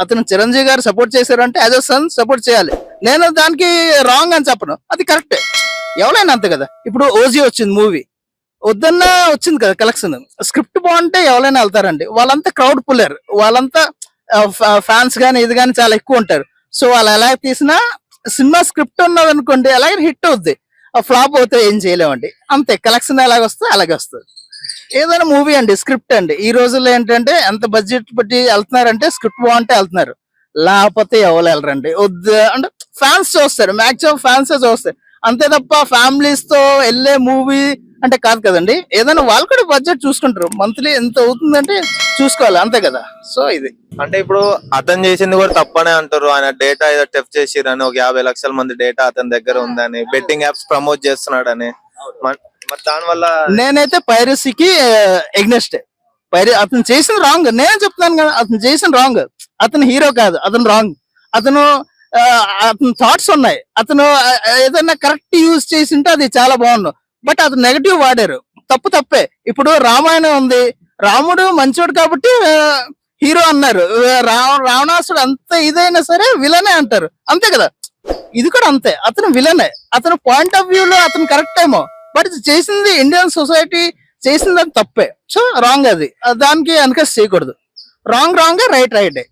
అతను చిరంజీవి గారు సపోర్ట్ చేశారు అంటే యాజ్ అ సన్ సపోర్ట్ చేయాలి. నేను దానికి రాంగ్ అని చెప్పను, అది కరెక్టే. ఎవరైనా అంతే కదా. ఇప్పుడు ఓజీ వచ్చింది మూవీ, వద్దన్నా వచ్చింది కదా కలెక్షన్. స్క్రిప్ట్ బాగుంటే ఎవరైనా వెళ్తారండి. వాళ్ళంతా క్రౌడ్ పుల్లర్, వాళ్ళంతా ఫ్యాన్స్ కానీ ఇది కానీ చాలా ఎక్కువ ఉంటారు. సో వాళ్ళు ఎలా తీసినా సినిమా స్క్రిప్ట్ ఉన్నది అనుకోండి అలాగే హిట్ అవుద్ది. ఫ్లాప్ అవుతే ఏం చేయలేమండి. అంతే, కలెక్షన్ ఎలాగ వస్తే అలాగే వస్తుంది. ఏదైనా మూవీ అండి స్క్రిప్ట్ అండి. ఈ రోజుల్లో ఏంటంటే ఎంత బడ్జెట్ పెట్టి వెళ్తున్నారంటే స్క్రిప్ట్ బాగుంటే వెళ్తున్నారు, లేకపోతే ఎవరు వెళ్ళరండి. వద్దు అంటే ఫ్యాన్స్ చూస్తారు, మాక్సిమం ఫ్యాన్స్ చూస్తారు అంతే తప్ప ఫ్యామిలీస్ తో వెళ్ళే మూవీ అంటే కాదు కదండి. ఏదైనా వాళ్ళు కూడా బడ్జెట్ చూసుకుంటారు, మంత్లీ ఎంత అవుతుందంటే చూసుకోవాలి అంతే కదా. సో ఇది అంటే ఇప్పుడు అతను చేసింది కూడా తప్పనే అంటారు. ఆయన డేటా ఏదో టెఫ్ చేసిరని, ఒక 50 లక్షల మంది డేటా అతని దగ్గర ఉందని, బెట్టింగ్ యాప్స్ ప్రమోట్ చేస్తున్నాడని. మరి దాని వల్ల నేనైతే పైరసీకి ఎగ్నెస్ట్. అతను చేసిన రాంగ్, నేను చెప్తున్నాను కదా, అతను చేసిన రాంగ్. అతను హీరో కాదు, అతను రాంగ్. అతను అతను థాట్స్ ఉన్నాయి. అతను ఏదైనా కరెక్ట్ యూజ్ చేసి ఉంటే అది చాలా బాగుండు. బట్ అతను నెగటివ్ వాడారు, తప్పు తప్పే. ఇప్పుడు రామాయణం ఉంది, రాముడు మంచోడు కాబట్టి హీరో అన్నారు. రావణాసుడు అంత ఇదైనా సరే విలనే అంటారు, అంతే కదా. ఇది కూడా అంతే, అతను విలనే. అతను పాయింట్ ఆఫ్ వ్యూ లో అతను కరెక్ట్ ఏమో, బట్ చేసింది ఇండియన్ సొసైటీ చేసింది అది తప్పే. సో రాంగ్, అది దానికి ఎన్కరేజ్ చేయకూడదు. రాంగ్ రైట్ రైటే.